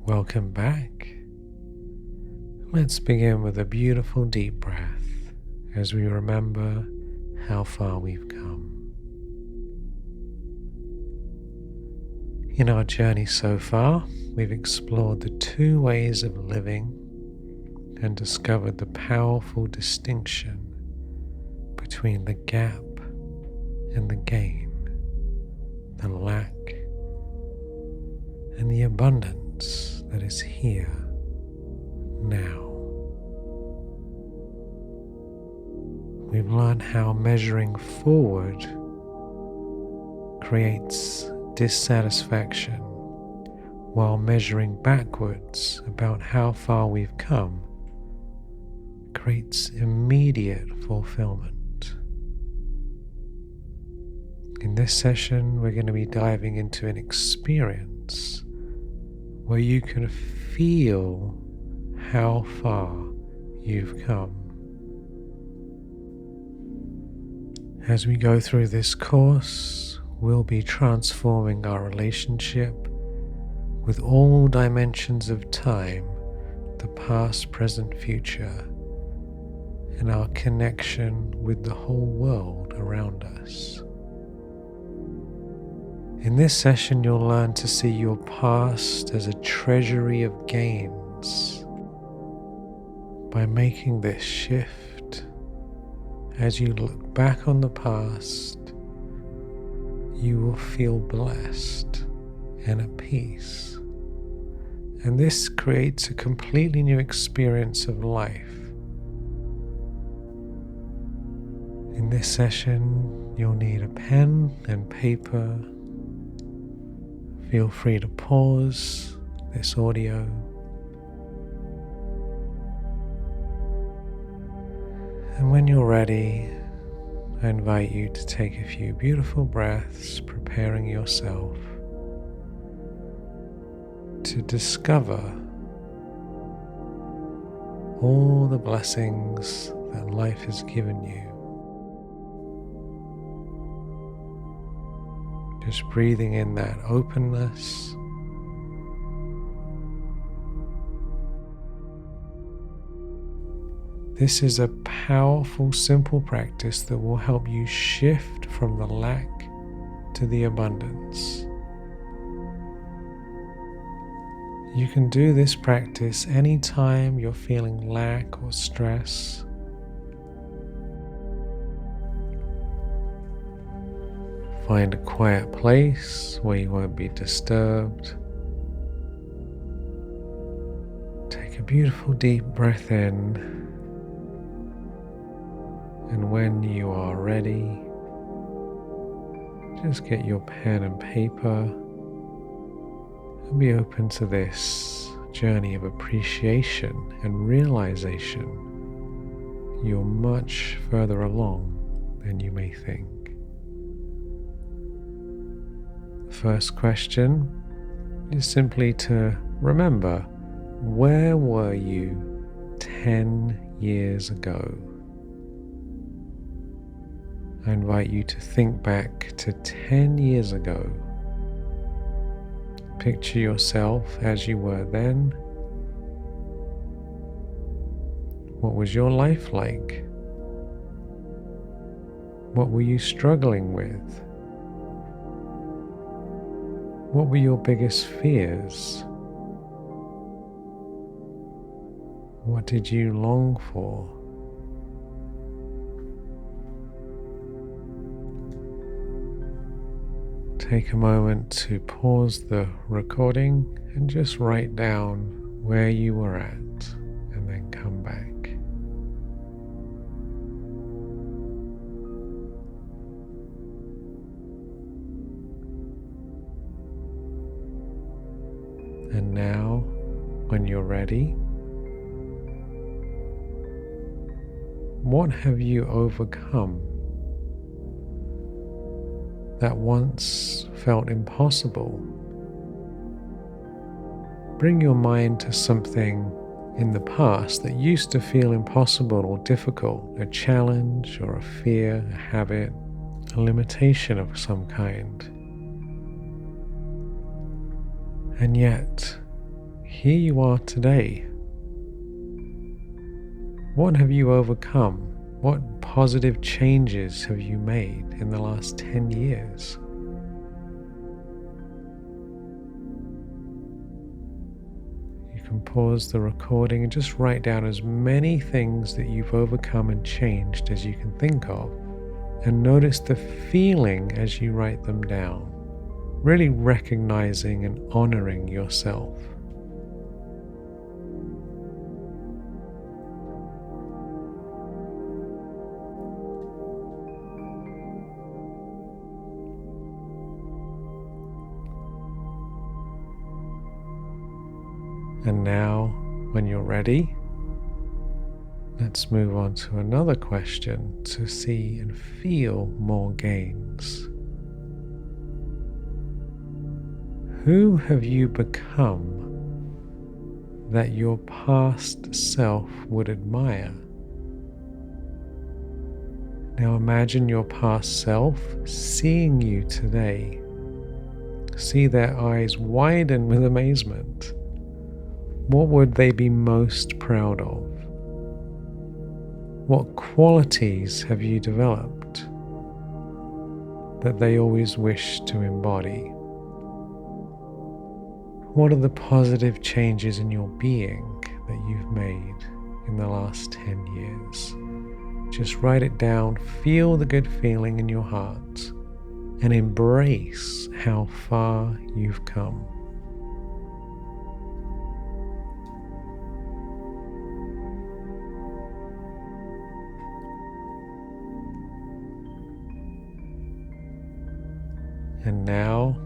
Welcome back. Let's begin with a beautiful deep breath as we remember how far we've come. In our journey so far, we've explored the two ways of living and discovered the powerful distinction between the gap and the gain, the lack and the abundance that is here now. We've learned how measuring forward creates dissatisfaction, while measuring backwards about how far we've come creates immediate fulfillment. In this session, we're going to be diving into an experience where you can feel how far you've come. As we go through this course, we'll be transforming our relationship with all dimensions of time, the past, present, future, and our connection with the whole world around us. In this session, you'll learn to see your past as a treasury of gains. By making this shift, as you look back on the past, you will feel blessed and at peace. And this creates a completely new experience of life. In this session, you'll need a pen and paper. Feel free to pause this audio and when you're ready, I invite you to take a few beautiful breaths, preparing yourself to discover all the blessings that life has given you. Just breathing in that openness. This is a powerful, simple practice that will help you shift from the lack to the abundance. You can do this practice anytime you're feeling lack or stress. Find a quiet place where you won't be disturbed. Take a beautiful deep breath in, and when you are ready, just get your pen and paper and be open to this journey of appreciation and realization. You're much further along than you may think. First question is simply to remember, where were you 10 years ago? I invite you to think back to 10 years ago. Picture yourself as you were then. What was your life like? What were you struggling with? What were your biggest fears? What did you long for? Take a moment to pause the recording and just write down where you were at, and then come back. And now, when you're ready, what have you overcome that once felt impossible? Bring your mind to something in the past that used to feel impossible or difficult, a challenge or a fear, a habit, a limitation of some kind. And yet, here you are today. What have you overcome? What positive changes have you made in the last 10 years? You can pause the recording and just write down as many things that you've overcome and changed as you can think of, and notice the feeling as you write them down, really recognizing and honoring yourself. And now, when you're ready, let's move on to another question to see and feel more gains. Who have you become that your past self would admire? Now imagine your past self seeing you today. See their eyes widen with amazement. What would they be most proud of? What qualities have you developed that they always wish to embody? What are the positive changes in your being that you've made in the last 10 years? Just write it down, feel the good feeling in your heart, and embrace how far you've come. And now,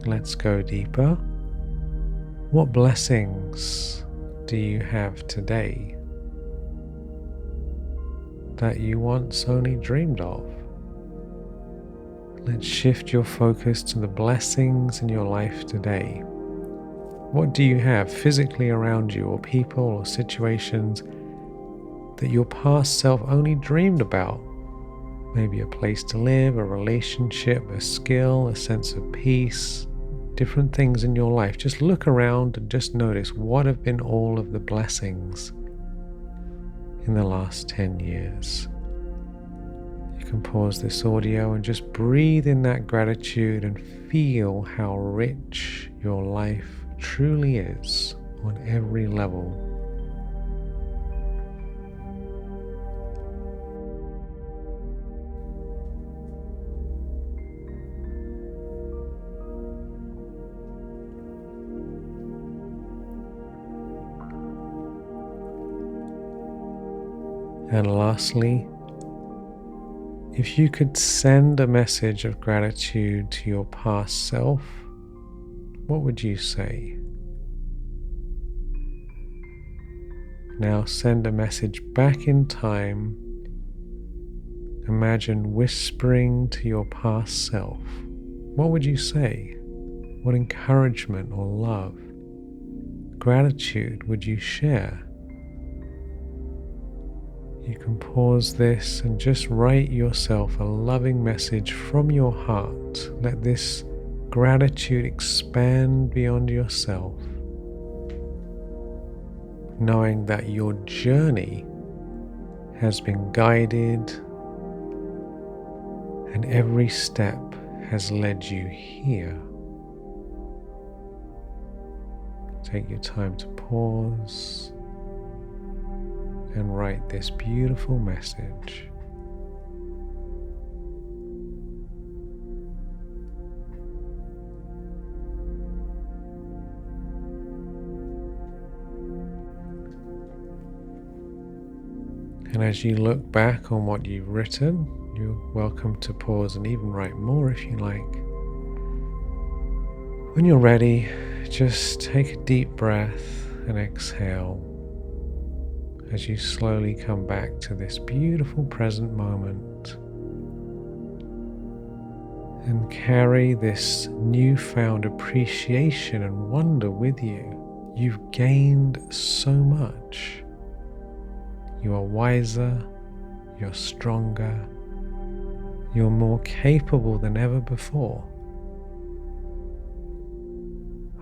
let's go deeper. What blessings do you have today that you once only dreamed of? Let's shift your focus to the blessings in your life today. What do you have physically around you, or people or situations that your past self only dreamed about? Maybe a place to live, a relationship, a skill, a sense of peace, different things in your life. Just look around and just notice what have been all of the blessings in the last 10 years. You can pause this audio and just breathe in that gratitude and feel how rich your life truly is on every level. And lastly, if you could send a message of gratitude to your past self, what would you say? Now send a message back in time. Imagine whispering to your past self. What would you say? What encouragement or love, gratitude would you share? You can pause this and just write yourself a loving message from your heart. Let this gratitude expand beyond yourself, knowing that your journey has been guided and every step has led you here. Take your time to pause and write this beautiful message. And as you look back on what you've written, you're welcome to pause and even write more if you like. When you're ready, just take a deep breath and exhale as you slowly come back to this beautiful present moment and carry this newfound appreciation and wonder with you. You've gained so much. You are wiser, you're stronger, you're more capable than ever before.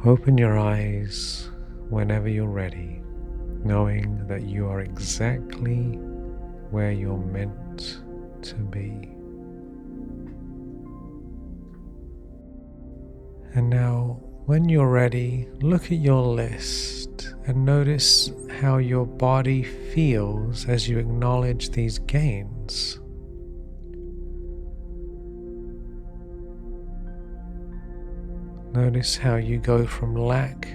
Open your eyes whenever you're ready, knowing that you are exactly where you're meant to be. And now, when you're ready, look at your list and notice how your body feels as you acknowledge these gains. Notice how you go from lack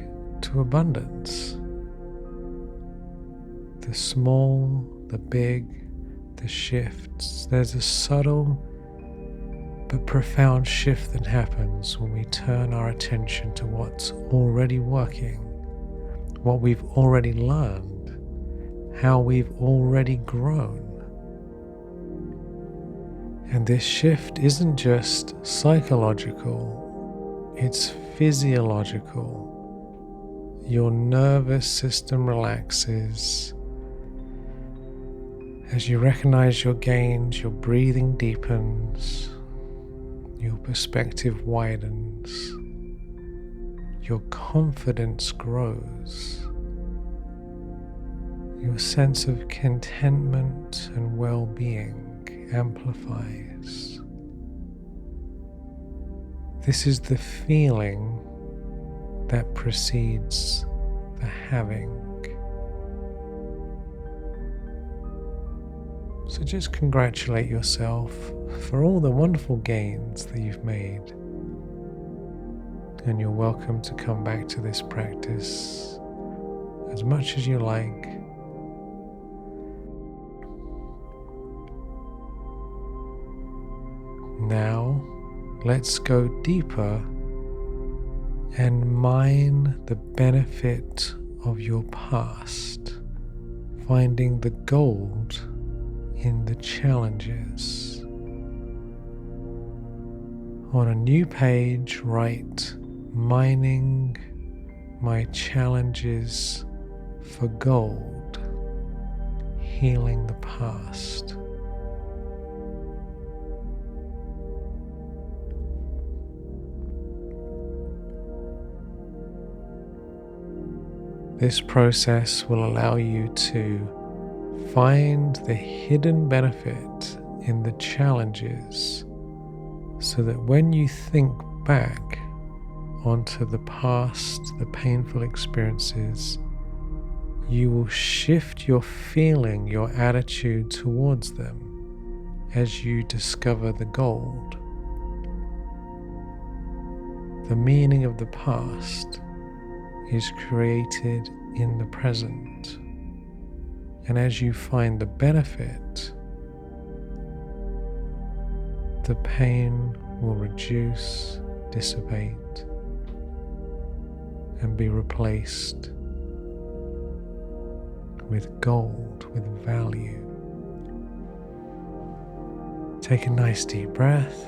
to abundance. The small, the big, the shifts. There's a subtle but profound shift that happens when we turn our attention to what's already working, what we've already learned, how we've already grown. And this shift isn't just psychological, it's physiological. Your nervous system relaxes. As you recognize your gains, your breathing deepens, your perspective widens, your confidence grows, your sense of contentment and well-being amplifies. This is the feeling that precedes the having. So just congratulate yourself for all the wonderful gains that you've made. And you're welcome to come back to this practice as much as you like. Now, let's go deeper and mine the benefit of your past, finding the gold in the challenges. On a new page, write mining my challenges for gold, healing the past. This process will allow you to find the hidden benefit in the challenges so that when you think back onto the past, the painful experiences, you will shift your feeling, your attitude towards them as you discover the gold. The meaning of the past is created in the present. And as you find the benefit, the pain will reduce, dissipate, and be replaced with gold, with value. Take a nice deep breath.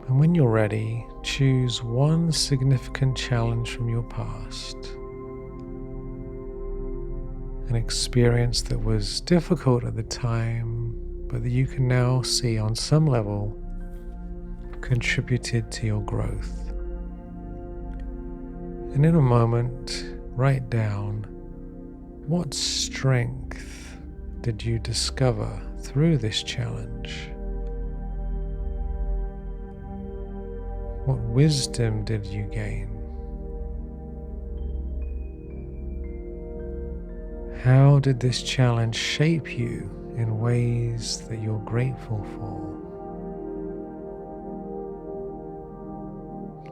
And when you're ready, choose one significant challenge from your past, an experience that was difficult at the time, but that you can now see on some level contributed to your growth. And in a moment, write down what strength did you discover through this challenge? What wisdom did you gain? How did this challenge shape you in ways that you're grateful for?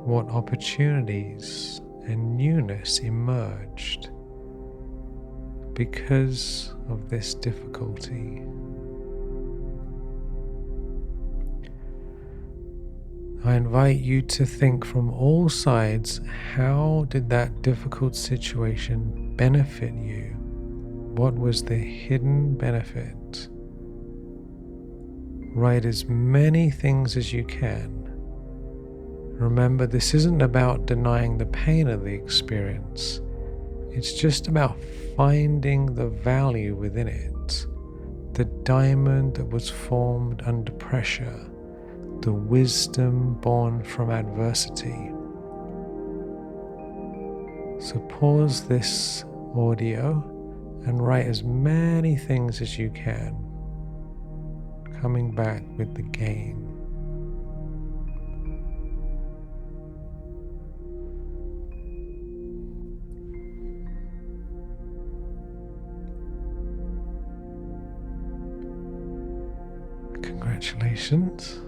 What opportunities and newness emerged because of this difficulty? I invite you to think from all sides, how did that difficult situation benefit you? What was the hidden benefit? Write as many things as you can. Remember, this isn't about denying the pain of the experience. It's just about finding the value within it, the diamond that was formed under pressure, the wisdom born from adversity. So pause this audio and write as many things as you can, coming back with the gain. Congratulations,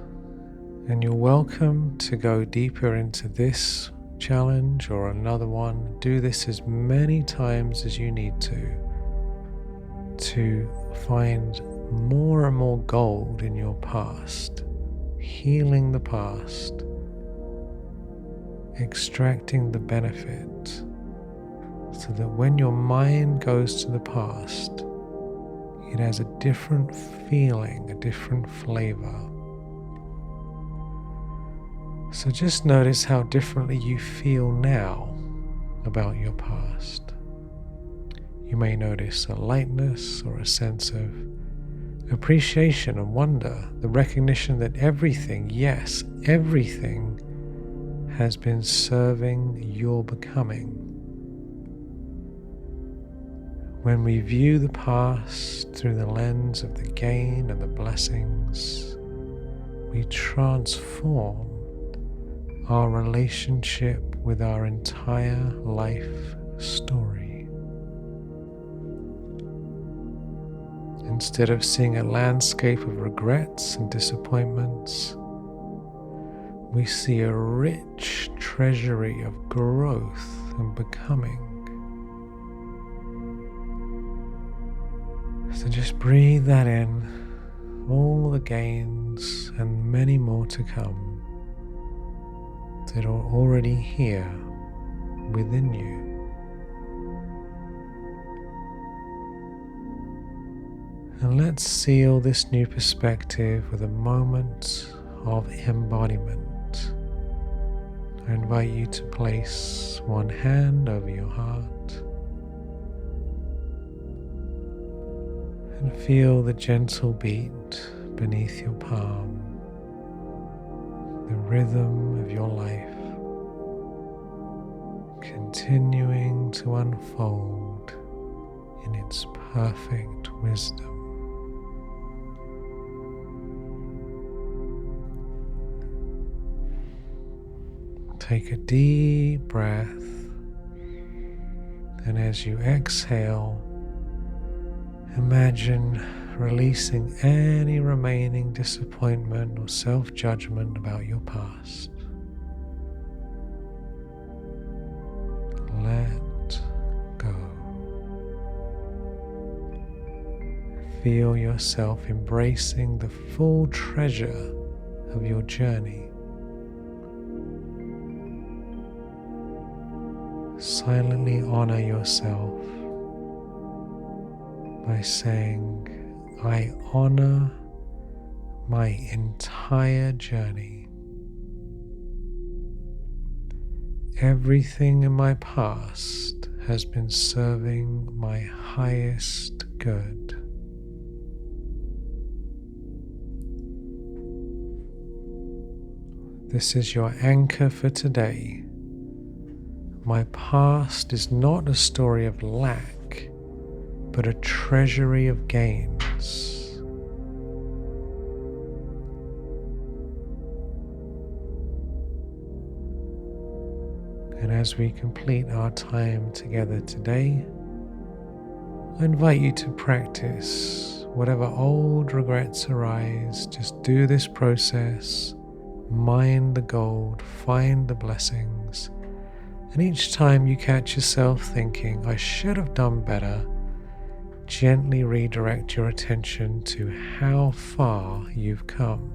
and you're welcome to go deeper into this challenge or another one. Do this as many times as you need to find more and more gold in your past, healing the past, extracting the benefit, so that when your mind goes to the past, it has a different feeling, a different flavor. So just notice how differently you feel now about your past. You may notice a lightness or a sense of appreciation and wonder, the recognition that everything, yes, everything has been serving your becoming. When we view the past through the lens of the gain and the blessings, we transform our relationship with our entire life story. Instead of seeing a landscape of regrets and disappointments, we see a rich treasury of growth and becoming. So just breathe that in, all the gains and many more to come that are already here within you. And let's seal this new perspective with a moment of embodiment. I invite you to place one hand over your heart and feel the gentle beat beneath your palm, the rhythm of your life continuing to unfold in its perfect wisdom. Take a deep breath, and as you exhale, imagine releasing any remaining disappointment or self-judgment about your past. Let go. Feel yourself embracing the full treasure of your journey. Silently honor yourself by saying, I honor my entire journey. Everything in my past has been serving my highest good. This is your anchor for today. My past is not a story of lack, but a treasury of gains. And as we complete our time together today, I invite you to practice whatever old regrets arise. Just do this process, mine the gold, find the blessings. And each time you catch yourself thinking, I should have done better, gently redirect your attention to how far you've come.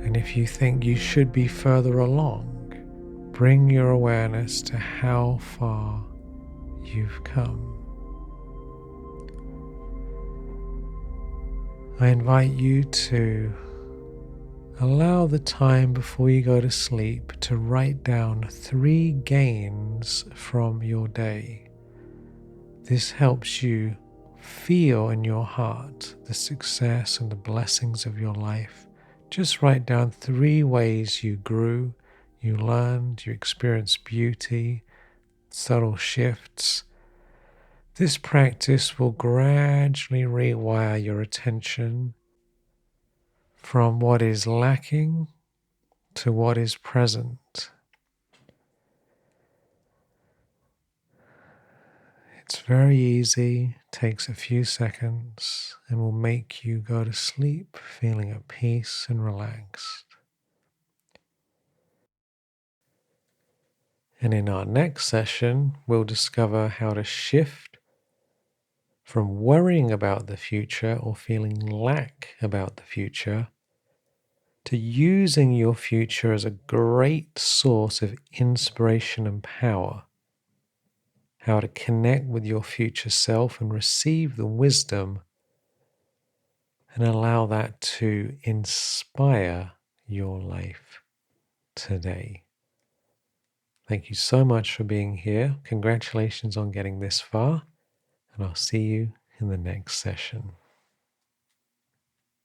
And if you think you should be further along, bring your awareness to how far you've come. I invite you to allow the time before you go to sleep to write down 3 gains from your day. This helps you feel in your heart the success and the blessings of your life. Just write down 3 ways you grew, you learned, you experienced beauty, subtle shifts. This practice will gradually rewire your attention from what is lacking to what is present. It's very easy, takes a few seconds, and will make you go to sleep feeling at peace and relaxed. And in our next session, we'll discover how to shift from worrying about the future or feeling lack about the future to using your future as a great source of inspiration and power. How to connect with your future self and receive the wisdom and allow that to inspire your life today. Thank you so much for being here. Congratulations on getting this far, and I'll see you in the next session.